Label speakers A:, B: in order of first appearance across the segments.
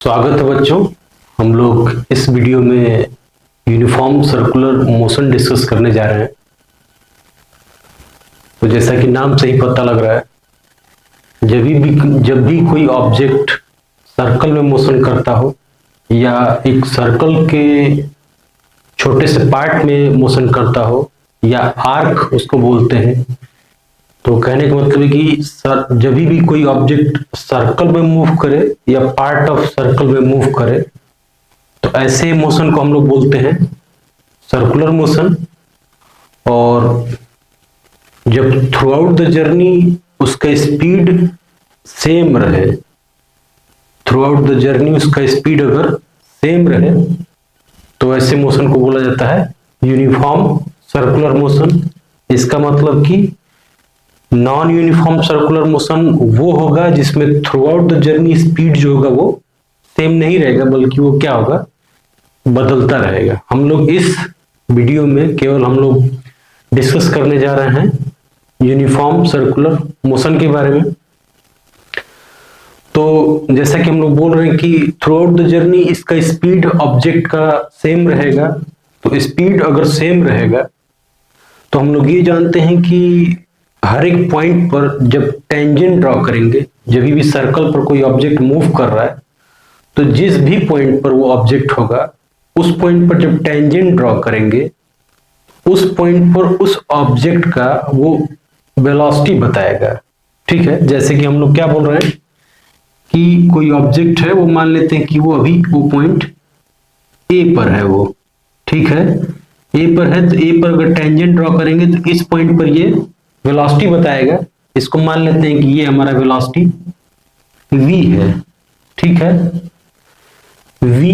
A: स्वागत है बच्चों। हम लोग इस वीडियो में यूनिफॉर्म सर्कुलर मोशन डिस्कस करने जा रहे हैं। तो जैसा कि नाम से ही पता लग रहा है, जब भी कोई ऑब्जेक्ट सर्कल में मोशन करता हो या एक सर्कल के छोटे से पार्ट में मोशन करता हो या आर्क उसको बोलते हैं, तो कहने का मतलब है कि जब भी कोई ऑब्जेक्ट सर्कल में मूव करे या पार्ट ऑफ सर्कल में मूव करे तो ऐसे मोशन को हम लोग बोलते हैं सर्कुलर मोशन। और जब थ्रू आउट द जर्नी उसका स्पीड सेम रहे, थ्रू आउट द जर्नी उसका स्पीड अगर सेम रहे तो ऐसे मोशन को बोला जाता है यूनिफॉर्म सर्कुलर मोशन। इसका मतलब कि नॉन यूनिफॉर्म सर्कुलर मोशन वो होगा जिसमें through out the journey speed जो होगा वो सेम नहीं रहेगा, बल्कि वो क्या होगा, बदलता रहेगा। हम लोग इस वीडियो में केवल हम लोग डिस्कस करने जा रहे हैं यूनिफॉर्म सर्कुलर मोशन के बारे में। तो जैसा कि हम लोग बोल रहे हैं कि थ्रू आउट द जर्नी इसका स्पीड ऑब्जेक्ट का सेम रहेगा, तो स्पीड अगर सेम रहेगा तो हम लोग ये जानते हैं कि हर एक पॉइंट पर जब टेंजेंट ड्रॉ करेंगे, जब भी सर्कल पर कोई ऑब्जेक्ट मूव कर रहा है तो जिस भी पॉइंट पर वो ऑब्जेक्ट होगा उस पॉइंट पर जब टेंजेंट ड्रॉ करेंगे उस पॉइंट पर उस ऑब्जेक्ट का वो वेलोसिटी बताएगा। ठीक है, जैसे कि हम लोग क्या बोल रहे हैं कि कोई ऑब्जेक्ट है, वो मान लेते हैं कि वो अभी वो पॉइंट ए पर है, वो ठीक है ए पर है, तो ए पर अगर टेंजेंट ड्रॉ करेंगे तो इस पॉइंट पर ये वेलोसिटी बताएगा। इसको मान लेते हैं कि ये हमारा वेलोसिटी v है। ठीक है, v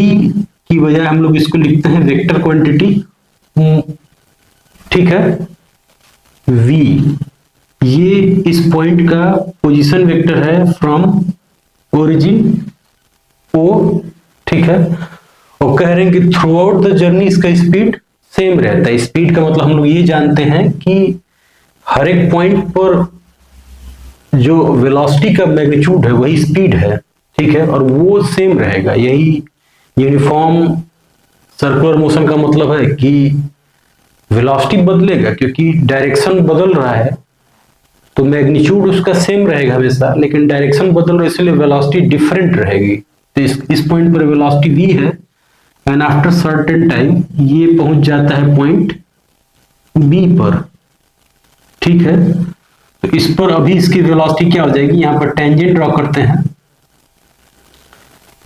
A: की बजाय हम लोग इसको लिखते हैं वेक्टर क्वांटिटी। ठीक है, v ये इस पॉइंट का पोजीशन वेक्टर है फ्रॉम ओरिजिन o। ठीक है, और कह रहे हैं कि थ्रू आउट द जर्नी इसका स्पीड सेम रहता है। स्पीड का मतलब हम लोग ये जानते हैं कि हर एक पॉइंट पर जो वेलोसिटी का मैग्नीट्यूड है वही स्पीड है। ठीक है, और वो सेम रहेगा। यही यूनिफॉर्म सर्कुलर मोशन का मतलब है कि वेलोसिटी बदलेगा क्योंकि डायरेक्शन बदल रहा है, तो मैग्नीट्यूड उसका सेम रहेगा हमेशा, लेकिन डायरेक्शन बदल रहा है इसलिए वेलोसिटी डिफरेंट रहेगी। तो इस पॉइंट पर वेलोसिटी v है एंड आफ्टर सर्टेन टाइम ये पहुंच जाता है पॉइंट b पर। ठीक है, तो इस पर अभी इसकी वेलोसिटी क्या हो जाएगी, यहां पर टेंजेंट ड्रॉ करते हैं,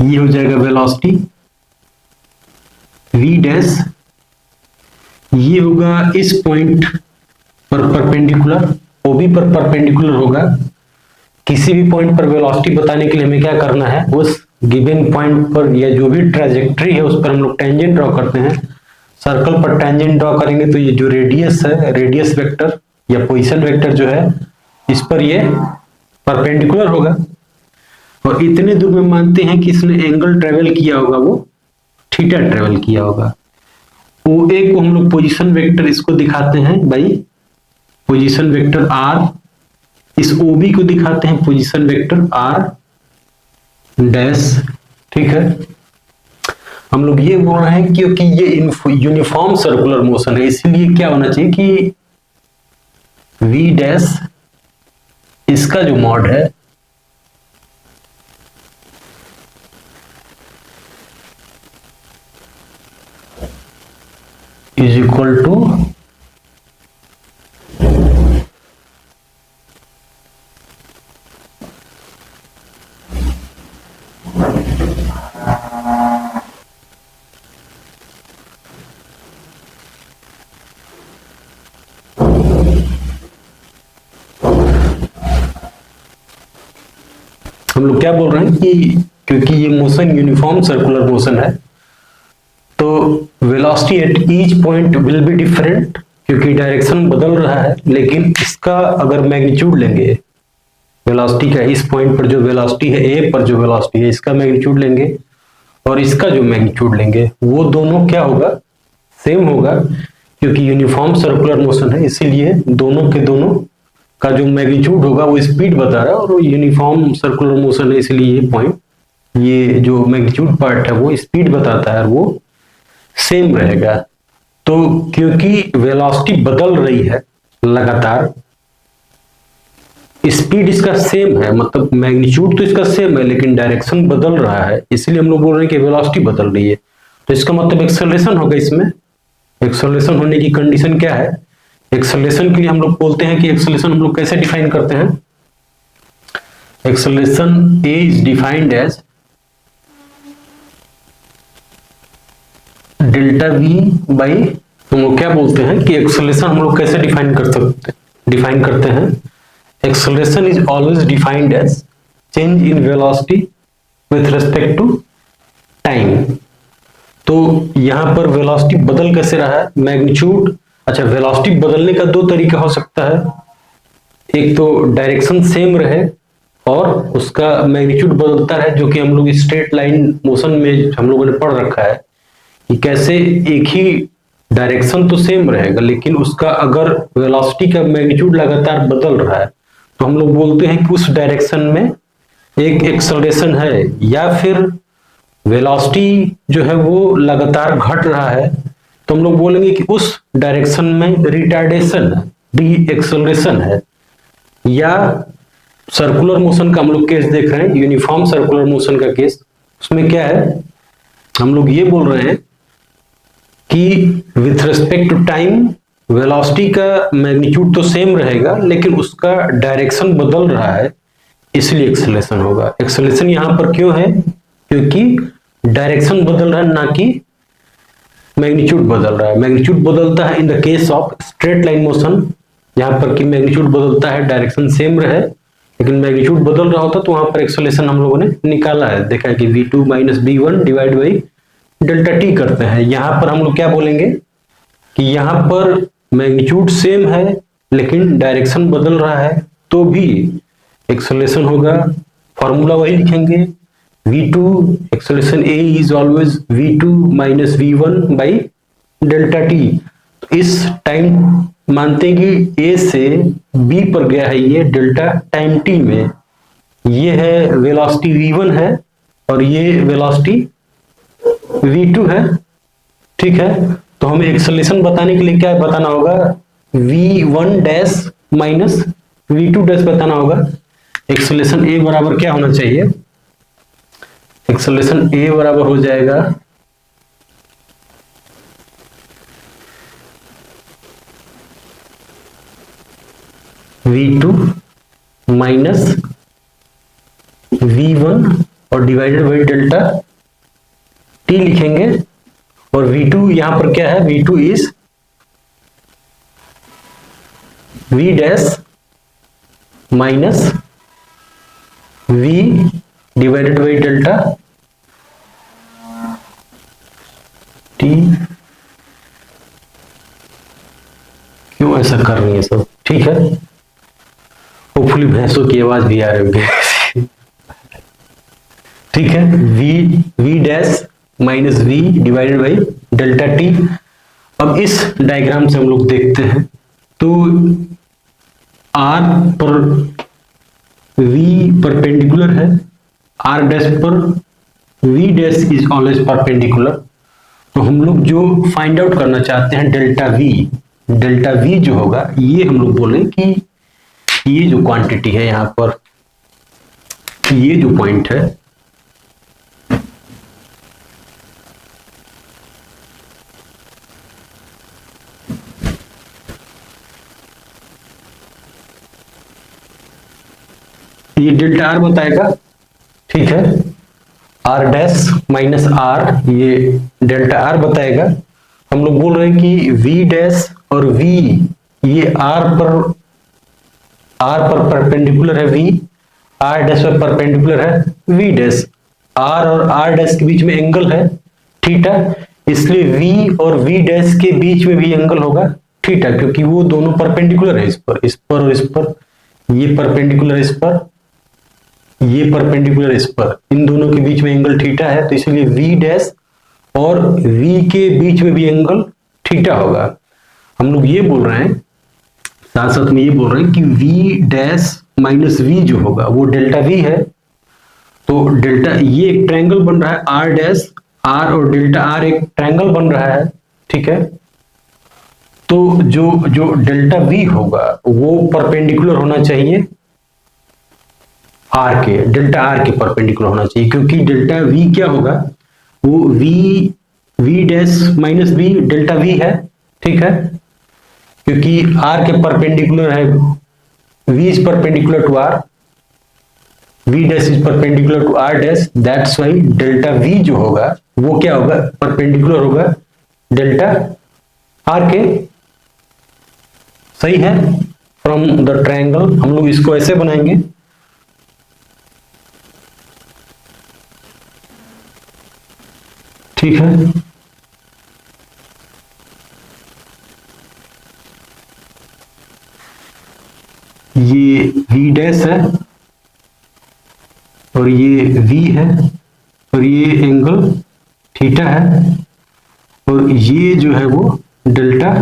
A: ये हो जाएगा वेलोसिटी v डैश। ये होगा इस पॉइंट पर परपेंडिकुलर, OB पर परपेंडिकुलर होगा। किसी भी पॉइंट पर वेलोसिटी बताने के लिए हमें क्या करना है, उस गिवन पॉइंट पर या जो भी ट्रैजेक्टरी है उस पर हम लोग टेंजेंट ड्रॉ करते हैं। सर्कल पर टेंजेंट ड्रॉ करेंगे तो ये जो रेडियस है, रेडियस वेक्टर या पोजीशन वेक्टर जो है, इस पर ये परपेंडिकुलर होगा। और इतने दूर में मानते हैं कि इसने एंगल ट्रेवल किया होगा, वो थीटा ट्रेवल किया होगा। OA को हम लोग पोजीशन वेक्टर इसको दिखाते हैं भाई पोजीशन वेक्टर r, इस OB को दिखाते हैं पोजीशन वेक्टर r डैश। ठीक है, हम लोग ये बोल रहे हैं क्योंकि ये यूनिफॉर्म सर्कुलर मोशन है, इसीलिए क्या होना चाहिए कि v डैश इसका जो मॉड है इज इक्वल टू हम लोग क्या बोल रहे हैं कि क्योंकि ये मोशन यूनिफॉर्म सर्कुलर मोशन है तो velocity at each point will be different, क्योंकि डायरेक्शन बदल रहा है। लेकिन इसका अगर मैग्नीट्यूड लेंगे वेलोसिटी का, इस पॉइंट पर जो वेलोसिटी है, ए पर जो वेलोसिटी है, इसका मैग्नीट्यूड लेंगे और इसका जो मैग्नीट्यूड लेंगे, वो दोनों क्या होगा, सेम होगा। क्योंकि यूनिफॉर्म सर्कुलर मोशन है इसीलिए दोनों के दोनों का जो मैग्नीट्यूड होगा वो स्पीड बता रहा है, और यूनिफॉर्म सर्कुलर मोशन है इसलिए ये पॉइंट ये जो मैग्नीट्यूड पार्ट है वो स्पीड बताता है, वो सेम रहेगा। तो क्योंकि वेलोसिटी बदल रही है लगातार, स्पीड इसका सेम है, मतलब मैग्नीट्यूड तो इसका सेम है लेकिन डायरेक्शन बदल रहा है, इसलिए हम लोग बोल रहे हैं कि वेलोसिटी बदल रही है। तो इसका मतलब एक्सेलरेशन होगा इसमें। एक्सेलरेशन होने की कंडीशन क्या है? एक्सेलरेशन के लिए हम लोग बोलते हैं कि एक्सेलरेशन हम लोग कैसे डिफाइन करते हैं? Acceleration A is defined as delta V by, हम लोग क्या बोलते हैं कि एक्सेलरेशन हम लोग कैसे डिफाइन करते हैं? Acceleration is always defined as change in velocity with respect to time. तो यहां पर वेलोसिटी बदल कैसे रहा है? मैग्नीट्यूड, अच्छा वेलोसिटी बदलने का दो तरीका हो सकता है, एक तो डायरेक्शन सेम रहे और उसका मैग्नीट्यूड बदलता रहे, जो कि हम लोग स्ट्रेट लाइन मोशन में हम लोगों ने पढ़ रखा है कि कैसे एक ही डायरेक्शन तो सेम रहेगा लेकिन उसका अगर वेलोसिटी का मैग्नीट्यूड लगातार बदल रहा है तो हम लोग बोलते हैं कि उस डायरेक्शन में एक एक्सेलरेशन है, या फिर वेलोसिटी जो है वो लगातार घट रहा है तो हम लोग बोलेंगे कि उस डायरेक्शन में रिटार्डेशन है, डी एक्सेलरेशन है। या सर्कुलर मोशन का हम लोग केस देख रहे हैं, यूनिफॉर्म सर्कुलर मोशन का केस, उसमें क्या है, हम लोग ये बोल रहे हैं कि with respect to time velocity का मैग्नीट्यूड तो सेम रहेगा लेकिन उसका डायरेक्शन बदल रहा है, इसलिए एक्सेलरेशन होगा। एक्सेलरेशन यहां पर क्यों है? क्योंकि डायरेक्शन बदल रहा है, ना कि मैग्नीट्यूड बदल रहा है। मैग्नीट्यूड बदलता है in the case of straight line motion, यहां पर कि मैग्नीट्यूड बदलता है, डायरेक्शन सेम रहे लेकिन मैग्नीट्यूड बदल रहा होता तो वहां पर एक्सेलरेशन हम लोगों ने निकाला है, देखा है कि v2 minus v1 divide by delta T करते हैं। यहां पर हम लोग क्या बोलेंगे कि यहां पर मैग्नीट्यूड सेम है लेकिन डायरेक्शन बदल रहा है तो भी एक्सेलरेशन होगा। फॉर्मूला वही लिखेंगे, v2 acceleration a is always v2 minus v1 by delta T. तो इस टाइम मानते हैं कि a से b पर गया है ये डेल्टा टाइम t में, ये है वेलोसिटी v1 है और ये वेलोसिटी v2 है, ठीक है। तो हमें एक्सेलरेशन बताने के लिए क्या बताना होगा? v1 dash minus v2 dash बताना होगा। एक्सेलरेशन a बराबर क्या होना चाहिए? एक्सेलरेशन a बराबर हो जाएगा v2 माइनस v1 और डिवाइडेड बाई डेल्टा t लिखेंगे, और v2 यहां पर क्या है? v2 is v dash minus v divided by delta t। क्यों ऐसा कर रही है सब? ठीक है, होपफुली भैंसों की आवाज भी आ रही है। ठीक है, v dash minus v divided by delta t। अब इस डायग्राम से हम लोग देखते हैं तो r पर v परपेंडिकुलर है, r डैश पर v dash is always perpendicular. तो हम लोग जो फाइंड आउट करना चाहते हैं डेल्टा v जो होगा ये हम लोग बोले कि ये जो क्वांटिटी है यहां पर, ये जो पॉइंट है ये डेल्टा आर बताएगा, ठीक है। आर डैश माइनस आर ये डेल्टा आर बताएगा। हम लोग बोल रहे हैं कि v डैश और v ये r पर परपेंडिकुलर है, v r डैश पर परपेंडिकुलर है v डैश, r और r डैश के बीच में एंगल है थीटा, इसलिए v और v डैश के बीच में भी एंगल होगा थीटा, क्योंकि वो दोनों परपेंडिकुलर है, इस पर और इस पर, ये परपेंडिकुलर इस पर, ये परपेंडिकुलर इस पर, इन दोनों के बीच में एंगल थीटा है, तो इसलिए v डैश और v के बीच में भी एंगल थीटा होगा। हम लोग ये बोल रहे हैं, साथ साथ में ये बोल रहे हैं कि v डैश माइनस v जो होगा वो डेल्टा v है। तो डेल्टा ये एक ट्रायंगल बन रहा है आर डैश, आर और डेल्टा आर एक ट्रायंगल बन रहा है, ठीक है। तो जो जो डेल्टा वी होगा वो परपेंडिकुलर होना चाहिए आर के, डेल्टा आर के परपेंडिकुलर होना चाहिए, क्योंकि डेल्टा वी क्या होगा, वो V dash minus V delta V है, ठीक है, क्योंकि आर के परपेंडिकुलर है, V is perpendicular to R, V dash is perpendicular to R dash, that's why delta V जो होगा वो क्या होगा, परपेंडिकुलर होगा डेल्टा आर के, सही है। फ्रॉम द ट्रायंगल हम लोग इसको ऐसे बनाएंगे, ठीक है। ये v डैश है और ये v है और ये एंगल थीटा है और ये जो है वो डेल्टा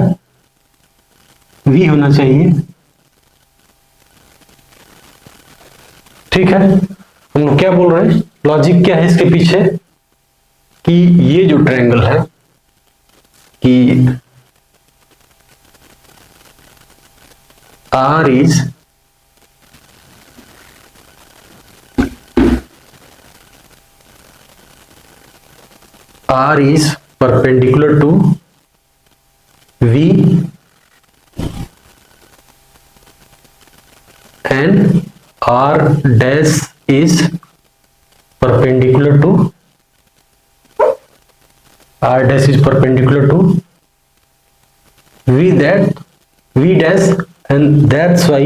A: v होना चाहिए, ठीक है। हम लोग क्या बोल रहे हैं, लॉजिक क्या है इसके पीछे, कि ये जो ट्रायंगल है कि R is perpendicular to V and R dash is perpendicular to R dash is perpendicular to V dash and that's why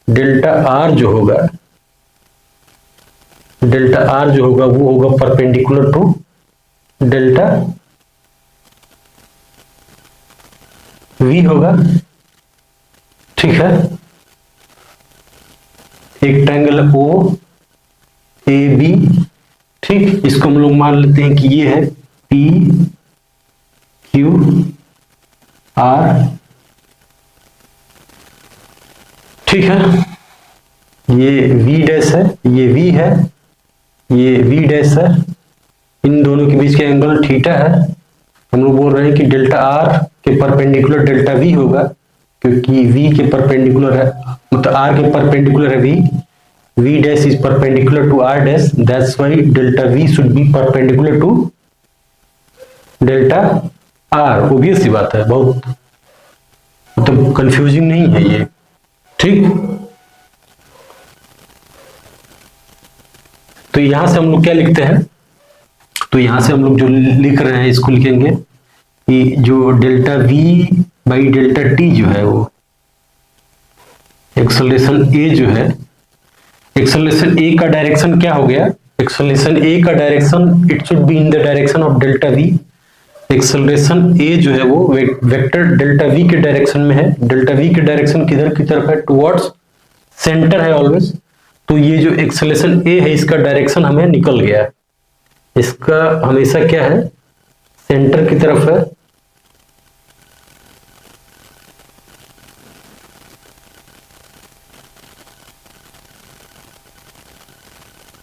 A: delta R जो होगा, डेल्टा R जो होगा वो होगा परपेंडिकुलर टू डेल्टा V होगा, ठीक है। एक ट्रायंगल है O A B, ठीक, इसको हम लोग मान लेते हैं कि ये है P Q R, ठीक है। ये V डैश है, ये V है, ये V डैश है, इन दोनों के बीच का एंगल थीटा है। हम लोग बोल रहे हैं कि डेल्टा R के परपेंडिकुलर डेल्टा V होगा, क्योंकि V के परपेंडिकुलर है, मतलब R के परपेंडिकुलर है V dash is perpendicular to R dash, that's why delta V should be perpendicular to delta R। Obvious सी बात है, बहुत मतलब कंफ्यूजिंग नहीं है ये, ठीक। तो यहां से हम लोग क्या लिखते हैं, तो यहां से हम लोग जो लिख रहे हैं इसको लिखेंगे कि जो delta V by delta T जो है वो एक्सेलरेशन A जो है, एक्सेलरेशन A का डायरेक्शन क्या हो गया, एक्सेलरेशन A का direction it should be in the direction of delta V। Acceleration A जो है वो वेक्टर डेल्टा V के डायरेक्शन में है, डेल्टा V के डायरेक्शन किधर की तरफ है, टुवर्ड्स सेंटर है ऑलवेज। तो ये जो एक्सेलरेशन A है इसका डायरेक्शन हमें निकल गया, इसका हमेशा क्या है, सेंटर की तरफ है,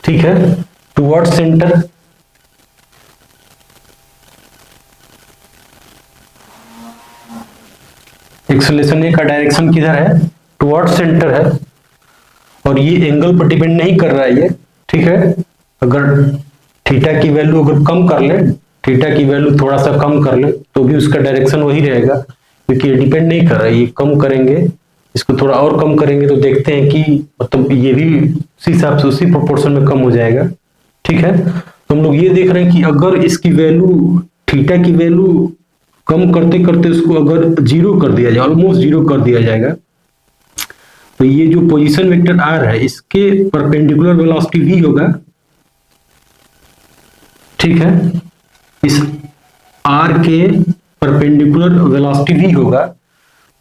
A: ठीक है, टुवर्ड्स सेंटर। एक्सेलरेशन A का डायरेक्शन किधर है, टुवर्ड्स सेंटर है, और ये एंगल पर डिपेंड नहीं कर रहा है ये, ठीक है। अगर थीटा की वैल्यू अगर कम कर ले, थीटा की वैल्यू थोड़ा सा कम कर ले तो भी उसका डायरेक्शन वही रहेगा, क्योंकि ये डिपेंड नहीं कर रहा है। ये कम करेंगे, इसको थोड़ा और कम करेंगे तो देखते हैं कि मतलब ये भी उसी हिसाब से उसी प्रोपोर्शन में कम हो जाएगा, ठीक है। तो हम लोग ये देख रहे हैं कि अगर इसकी वैल्यू, थीटा की वैल्यू कम करते करते उसको अगर जीरो कर दिया जाए, ऑलमोस्ट जीरो कर दिया जाएगा, तो ये जो पोजीशन वेक्टर R है इसके परपेंडिकुलर वेलोसिटी V होगा, ठीक है। इस R के परपेंडिकुलर वेलोसिटी V होगा,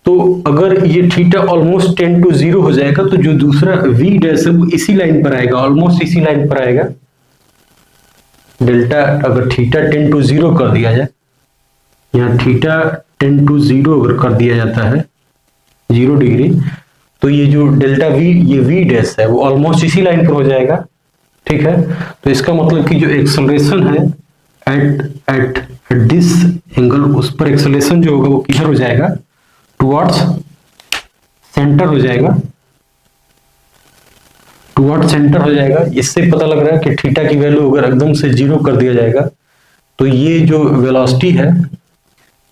A: तो अगर ये थीटा ऑलमोस्ट 10 to 0 हो जाएगा तो जो दूसरा V डैश है वो इसी लाइन पर आएगा, ऑलमोस्ट इसी लाइन पर आएगा। डेल्टा अगर थीटा 10 to 0 कर दिया जाए, यहाँ थीटा 10 to 0 अगर कर दिया जाता है 0 डिग्री, तो ये जो डेल्टा V, ये V डैश है वो ऑलमोस्ट इसी लाइन पर हो जाएगा, ठीक है। तो इसका मतलब कि जो एक्सेलरेशन है एट एट दिस एंगल, उस पर एक्सेलरेशन जो होगा वो किधर हो जाएगा, टुवर्ड्स सेंटर हो जाएगा, टुवर्ड्स सेंटर हो जाएगा। इससे पता लग रहा है कि थीटा की वैल्यू अगर एकदम से जीरो कर दिया जाएगा तो ये जो वेलोसिटी है,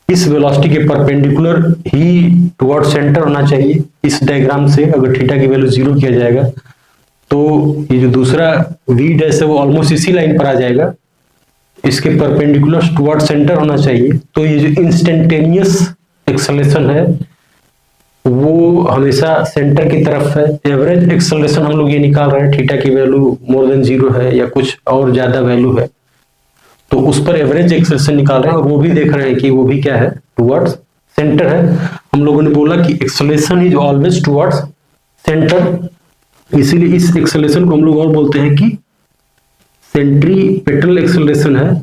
A: इस वेलोसिटी के परपेंडिकुलर ही टुवर्ड्स सेंटर होना चाहिए। इस डायग्राम से अगर थीटा की वैल्यू जीरो किया जाएगा तो ये जो दूसरा v डैश है वो ऑलमोस्ट इसी लाइन पर आ जाएगा, इसके परपेंडिकुलर टुवर्ड सेंटर होना चाहिए। तो ये जो इंस्टेंटेनियस एक्सेलरेशन है वो हमेशा सेंटर की तरफ है। एवरेज एक्सेलरेशन हम लोग ये निकाल रहे हैं, थीटा की वैल्यू मोर देन जीरो है या कुछ और ज्यादा वैल्यू है तो उस पर एवरेज एक्सेलरेशन निकाल रहे हैं, और वो भी देख रहे हैं कि वो भी क्या है, टुवर्ड्स सेंटर है। हम लोगों ने बोला कि acceleration is always towards centre, इसीलिए इस एक्सेलरेशन को हम लोग और बोलते हैं कि सेंट्रीपेटल एक्सेलरेशन है।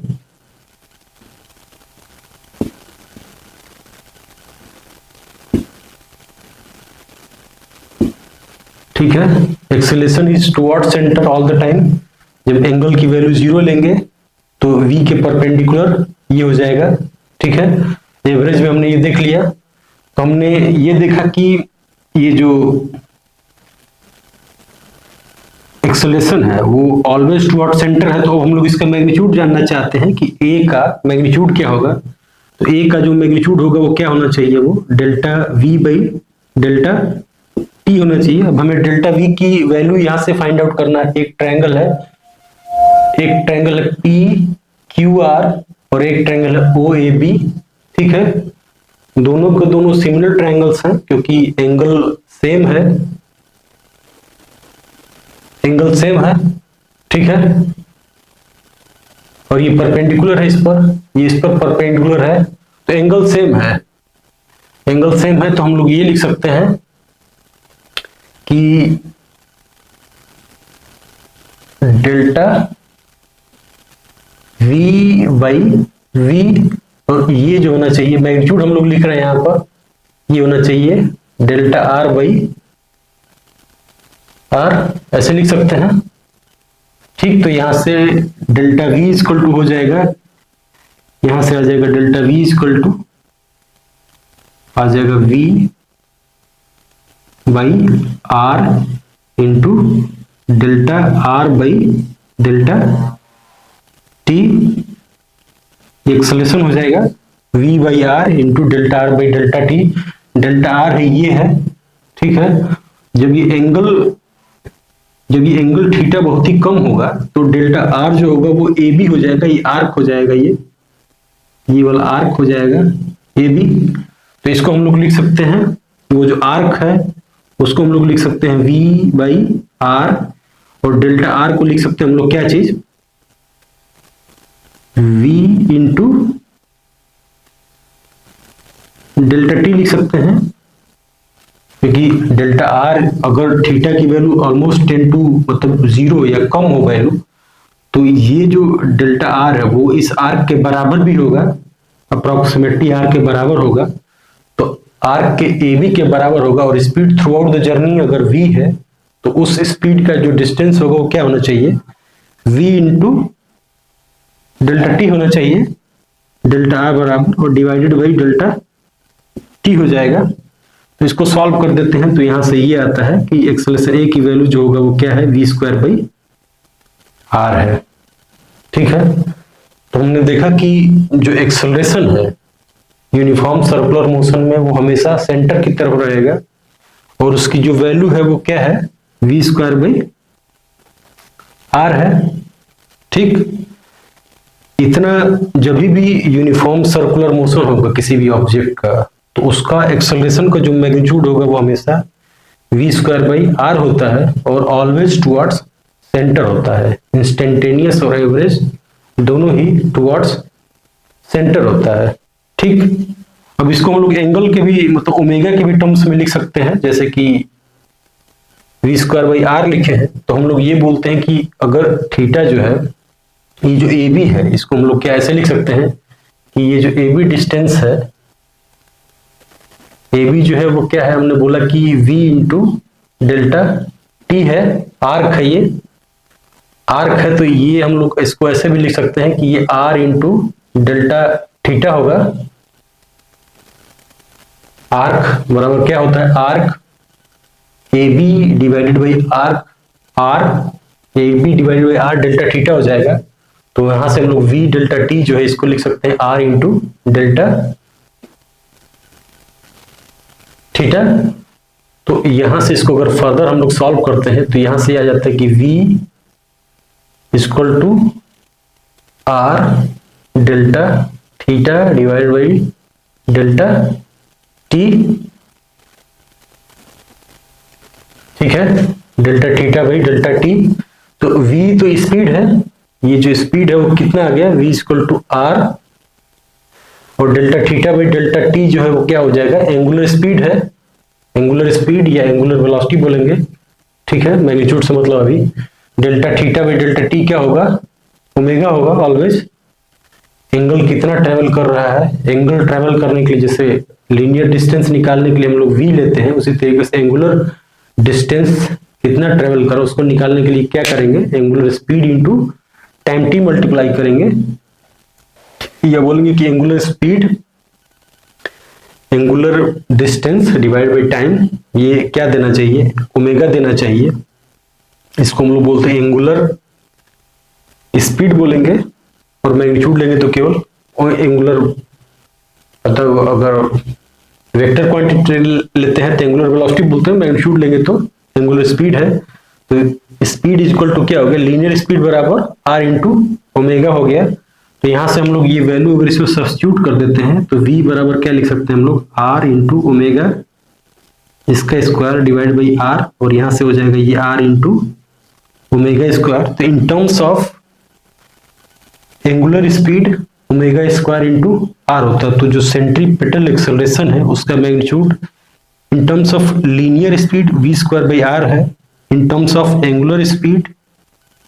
A: ठीक है, acceleration is toward centre all the time. जब एंगल की वैल्यू जीरो लेंगे तो v के परपेंडिकुलर ये हो जाएगा। ठीक है, एवरेज में हमने ये देख लिया। तो हमने ये देखा कि ये जो एक्सेलरेशन है वो ऑलवेज टुवर्ड सेंटर है। तो हम लोग इसका मैग्नीट्यूड जानना चाहते हैं कि a का मैग्नीट्यूड क्या होगा। तो a का जो मैग्नीट्यूड होगा वो क्या होना चाहिए, वो delta v by delta t होना चाहिए। अब हमें डेल्टा v की वैल्यू यहां से फाइंड आउट करना है। एक ट्रायंगल है PQR और एक ट्रायंगल है OAB। ठीक है, दोनों के दोनों सिमिलर ट्रायंगल्स हैं क्योंकि एंगल सेम है, एंगल सेम है। ठीक है, और ये परपेंडिकुलर है इस पर, ये इस पर परपेंडिकुलर है, तो एंगल सेम है। एंगल सेम है तो हम लोग ये लिख सकते हैं कि डेल्टा v बाई v, और ये जो होना चाहिए मैग्नीट्यूड हम लोग लिख रहे हैं यहां पर, ये होना चाहिए डेल्टा r बाई r, ऐसे लिख सकते हैं। ठीक, तो यहां से डेल्टा v इक्वल टू हो जाएगा, यहां से आ जाएगा डेल्टा v इक्वल टू आ जाएगा v by r into delta r by delta t। Acceleration हो जाएगा v by r into delta r by delta t। Delta r है ये है। ठीक है, जब ये एंगल थीटा बहुत ही कम होगा तो डेल्टा r जो होगा वो AB हो जाएगा, ये आर्क हो जाएगा, ये वाला आर्क हो जाएगा AB। तो इसको हम लोग लिख सकते हैं, वो जो आर्क है उसको हम लोग लिख सकते हैं v बाई r, और डेल्टा r को लिख सकते हैं हम लोग क्या चीज, v इंटू डेल्टा t लिख सकते हैं, क्योंकि डेल्टा r अगर थीटा की वैल्यू ऑलमोस्ट 10 टू मतलब 0 या कम हो वैल्यू, तो ये जो डेल्टा r है वो इस आर्क के बराबर भी होगा, अप्रोक्सीमेटली r के बराबर होगा। तो आर्क के AB के बराबर होगा, और speed through out the journey अगर v है तो उस स्पीड का जो डिस्टेंस होगा वो क्या होना चाहिए, v इंटू डेल्टा t होना चाहिए, डेल्टा r बराबर और डिवाइडेड बाई डेल्टा t हो जाएगा। तो इसको सॉल्व कर देते हैं, तो यहां से ये आता है कि एक्सेलरेशन a की वैल्यू जो होगा वो क्या है, v स्क्वायर बाई r है। ठीक है, तो हमने देखा कि जो एक्सेलरेशन है यूनिफॉर्म सर्कुलर मोशन में वो हमेशा सेंटर की तरफ रहेगा, और उसकी जो वैल्यू है वो क्या है, v स्क्वायर बाई r है। ठीक, इतना जब भी यूनिफॉर्म सर्कुलर मोशन होगा किसी भी ऑब्जेक्ट का तो उसका एक्सेलरेशन का जो मैग्नीट्यूड होगा वो हमेशा v स्क्वायर बाई r होता है, और ऑलवेज टुवर्ड्स सेंटर होता है। इंस्टेंटेनियस और एवरेज दोनों ही टुवर्ड्स सेंटर होता है। ठीक, अब इसको हम लोग एंगल के भी मतलब ओमेगा के भी टर्म्स में लिख सकते हैं, जैसे कि v स्क्वायर बाई r लिखे हैं तो हम लोग ये बोलते हैं कि अगर थीटा जो है, ये जो AB है इसको हम लोग क्या ऐसे लिख सकते हैं कि ये जो AB डिस्टेंस है, AB जो है वो क्या है, हमने बोला कि v इंटू डेल्टा t है, आर्क है ये, आर्क है तो ये हम लोग इसको ऐसे भी लिख सकते हैं कि ये r इंटू डेल्टा थीटा होगा। आर्क बराबर क्या होता है, arc A B divided by arc R A B divided by R delta theta हो जाएगा। तो यहां से हम लोग v डेल्टा t जो है इसको लिख सकते हैं r इंटू डेल्टा थीटा। तो यहां से इसको अगर फर्दर हम लोग सॉल्व करते हैं तो यहां से आ जाता है कि v equal to r delta theta divided by delta t, ठीक है, delta theta by delta t। तो v तो स्पीड है, ये जो स्पीड है वो कितना आ गया, v इक्वल टू r, और delta theta by delta t जो है वो क्या हो जाएगा, एंगुलर स्पीड है, एंगुलर स्पीड या एंगुलर वेलोसिटी बोलेंगे, ठीक है, मैग्नीट्यूड से मतलब अभी delta theta by delta t क्या होगा, ओमेगा होगा ऑलवेज। एंगल कितना ट्रेवल कर रहा है, एंगल ट्रेवल करने के लिए जैसे लीनियर डिस्टेंस निकालने के लिए हम लोग v लेते हैं, उसी तरीके से एंगुलर डिस्टेंस कितना ट्रेवल करो उसको निकालने के लिए क्या करेंगे, angular speed into time t multiply करेंगे, या बोलेंगे कि angular speed angular distance divide by time, ये क्या देना चाहिए, ओमेगा देना चाहिए। इसको हम लोग बोलते हैं एंगुलर स्पीड बोलेंगे, और मैग्नीट्यूड लेंगे तो केवल एंगुलर, मतलब अगर वेक्टर क्वांटिटी लेते हैं तो एंगुलर वेलोसिटी बोलते हैं, मैग्नीट्यूड लेंगे तो एंगुलर स्पीड है। तो स्पीड इक्वल टू क्या हो गया, लीनियर स्पीड बराबर r इंटू ओमेगा हो गया। तो यहां से हम लोग ये वैल्यू अगर इसको सब्स्टिट्यूट कर देते हैं तो v बराबर क्या लिख सकते हैं हम लोग, r इंटू ओमेगा इसका स्क्वायर डिवाइड बाई r, और यहां से हो जाएगा ये r इंटू ओमेगा स्क्वायर। तो in terms of angular speed omega square into r होता है। तो जो सेंट्रीपिटल एक्सेलरेशन है उसका magnitude in terms of linear speed v square by r है, in terms of angular speed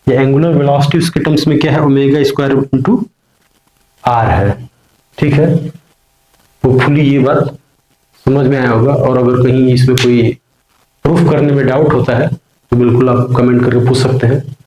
A: या एंगुलर वेलोसिटी उसके टर्म्स में क्या है, ओमेगा स्क्वायर इंटू r है, ठीक है। होपफुली ये बात समझ में आया होगा, और अगर कहीं इसमें कोई प्रूफ करने में डाउट होता है तो बिल्कुल आप कमेंट करके पूछ सकते हैं।